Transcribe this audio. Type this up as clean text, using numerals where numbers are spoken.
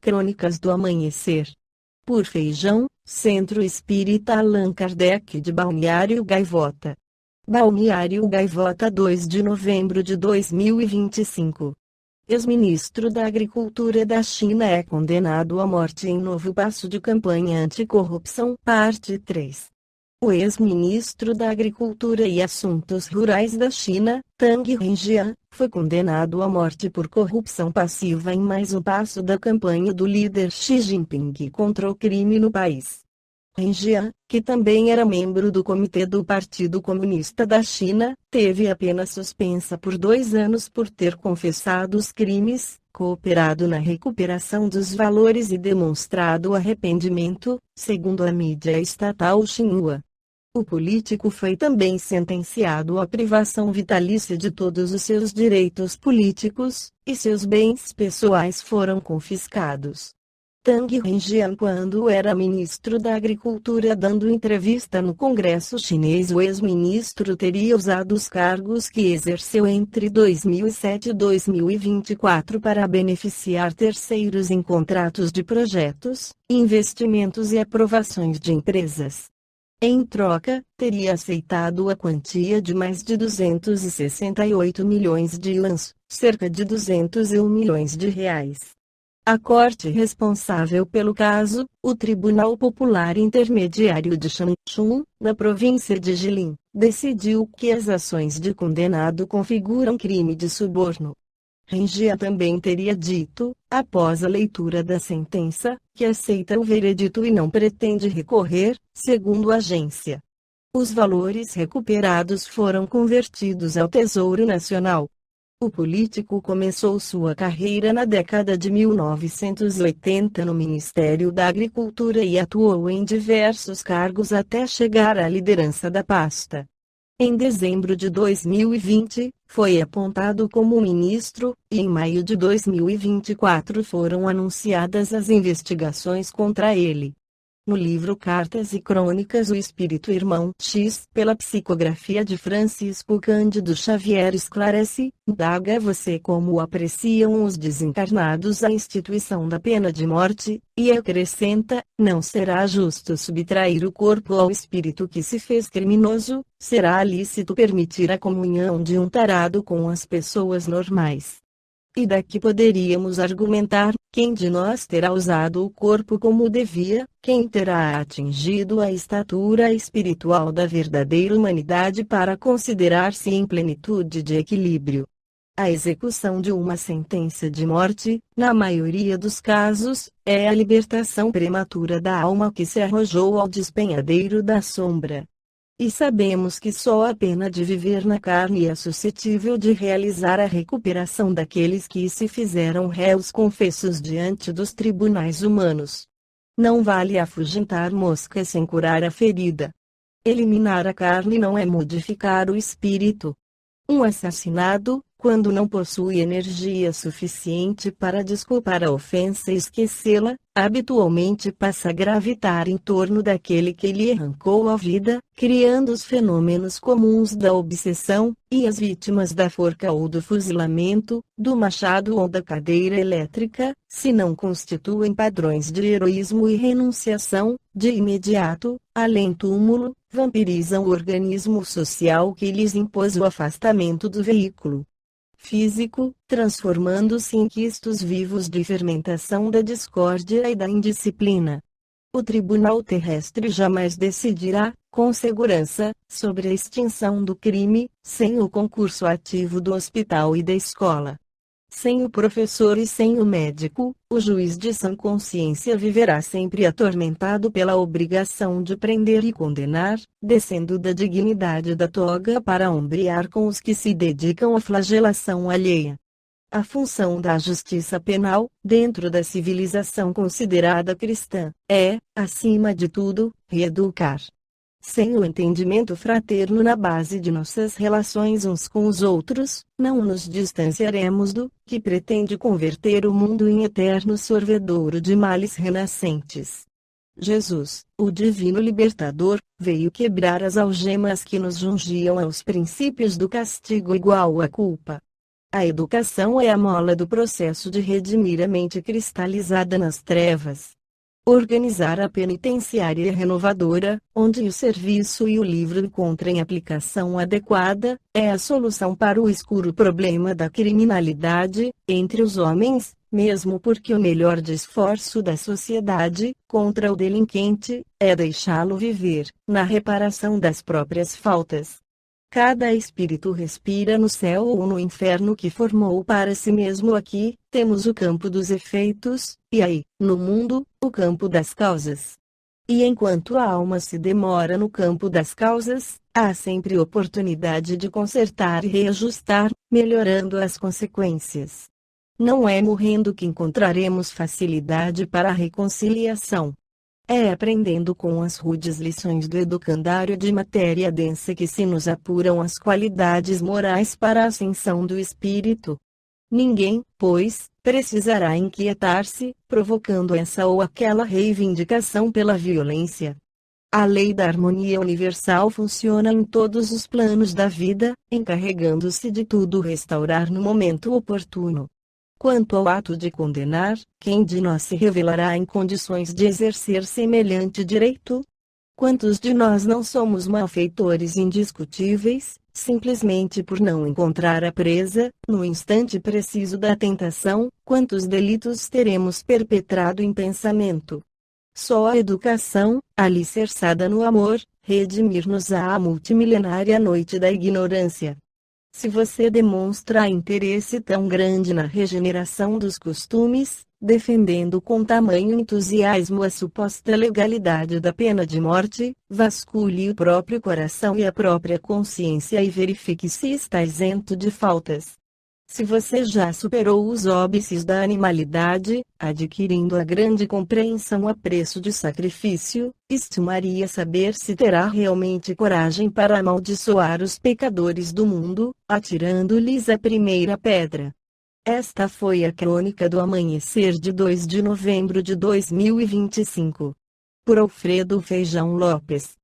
Crônicas do Amanhecer. Por Feijão, Centro Espírita Allan Kardec de Balneário Gaivota. Balneário Gaivota, 2 de novembro de 2025. Ex-ministro da Agricultura da China é condenado à morte em novo passo de campanha anticorrupção, parte 3. O ex-ministro da Agricultura e Assuntos Rurais da China, Tang Renjian, foi condenado à morte por corrupção passiva em mais um passo da campanha do líder Xi Jinping contra o crime no país. Renjian, que também era membro do Comitê do Partido Comunista da China, teve a pena suspensa por 2 anos por ter confessado os crimes, cooperado na recuperação dos valores e demonstrado arrependimento, segundo a mídia estatal Xinhua. O político foi também sentenciado à privação vitalícia de todos os seus direitos políticos, e seus bens pessoais foram confiscados. Tang Renjian, quando era ministro da Agricultura, dando entrevista no Congresso chinês, o ex-ministro teria usado os cargos que exerceu entre 2007 e 2024 para beneficiar terceiros em contratos de projetos, investimentos e aprovações de empresas. Em troca, teria aceitado a quantia de mais de 268 milhões de yuans, cerca de 201 milhões de reais. A corte responsável pelo caso, o Tribunal Popular Intermediário de Shanchun, na província de Jilin, decidiu que as ações de condenado configuram crime de suborno. Renjian também teria dito, após a leitura da sentença, que aceita o veredito e não pretende recorrer, segundo a agência. Os valores recuperados foram convertidos ao Tesouro Nacional. O político começou sua carreira na década de 1980 no Ministério da Agricultura e atuou em diversos cargos até chegar à liderança da pasta. Em dezembro de 2020, foi apontado como ministro, e em maio de 2024 foram anunciadas as investigações contra ele. No livro Cartas e Crônicas, o Espírito Irmão X, pela psicografia de Francisco Cândido Xavier, esclarece: indaga você como apreciam os desencarnados a instituição da pena de morte, e acrescenta: não será justo subtrair o corpo ao espírito que se fez criminoso, será lícito permitir a comunhão de um tarado com as pessoas normais. E daqui poderíamos argumentar: quem de nós terá usado o corpo como devia, quem terá atingido a estatura espiritual da verdadeira humanidade para considerar-se em plenitude de equilíbrio? A execução de uma sentença de morte, na maioria dos casos, é a libertação prematura da alma que se arrojou ao despenhadeiro da sombra. E sabemos que só a pena de viver na carne é suscetível de realizar a recuperação daqueles que se fizeram réus confessos diante dos tribunais humanos. Não vale afugentar mosca sem curar a ferida. Eliminar a carne não é modificar o espírito. Um assassinado, quando não possui energia suficiente para desculpar a ofensa e esquecê-la, habitualmente passa a gravitar em torno daquele que lhe arrancou a vida, criando os fenômenos comuns da obsessão, e as vítimas da forca ou do fuzilamento, do machado ou da cadeira elétrica, se não constituem padrões de heroísmo e renunciação, de imediato, além-túmulo, vampirizam o organismo social que lhes impôs o afastamento do veículo físico, transformando-se em quistos vivos de fermentação da discórdia e da indisciplina. O tribunal terrestre jamais decidirá, com segurança, sobre a extinção do crime, sem o concurso ativo do hospital e da escola. Sem o professor e sem o médico, o juiz de sã consciência viverá sempre atormentado pela obrigação de prender e condenar, descendo da dignidade da toga para ombrear com os que se dedicam à flagelação alheia. A função da justiça penal, dentro da civilização considerada cristã, é, acima de tudo, reeducar. Sem o entendimento fraterno na base de nossas relações uns com os outros, não nos distanciaremos do que pretende converter o mundo em eterno sorvedouro de males renascentes. Jesus, o divino libertador, veio quebrar as algemas que nos jungiam aos princípios do castigo igual à culpa. A educação é a mola do processo de redimir a mente cristalizada nas trevas. Organizar a penitenciária renovadora, onde o serviço e o livro encontrem aplicação adequada, é a solução para o escuro problema da criminalidade entre os homens, mesmo porque o melhor esforço da sociedade contra o delinquente é deixá-lo viver na reparação das próprias faltas. Cada espírito respira no céu ou no inferno que formou para si mesmo. Aqui, temos o campo dos efeitos, e aí, no mundo, o campo das causas. E enquanto a alma se demora no campo das causas, há sempre oportunidade de consertar e reajustar, melhorando as consequências. Não é morrendo que encontraremos facilidade para a reconciliação. É aprendendo com as rudes lições do educandário de matéria densa que se nos apuram as qualidades morais para a ascensão do espírito. Ninguém, pois, precisará inquietar-se, provocando essa ou aquela reivindicação pela violência. A lei da harmonia universal funciona em todos os planos da vida, encarregando-se de tudo restaurar no momento oportuno. Quanto ao ato de condenar, quem de nós se revelará em condições de exercer semelhante direito? Quantos de nós não somos malfeitores indiscutíveis, simplesmente por não encontrar a presa, no instante preciso da tentação? Quantos delitos teremos perpetrado em pensamento? Só a educação, alicerçada no amor, redimir-nos-á a multimilenária noite da ignorância. Se você demonstra interesse tão grande na regeneração dos costumes, defendendo com tamanho entusiasmo a suposta legalidade da pena de morte, vasculhe o próprio coração e a própria consciência e verifique se está isento de faltas. Se você já superou os óbices da animalidade, adquirindo a grande compreensão a preço de sacrifício, estimaria saber se terá realmente coragem para amaldiçoar os pecadores do mundo, atirando-lhes a primeira pedra. Esta foi a crônica do amanhecer de 2 de novembro de 2025. Por Alfredo Feijão Lopes.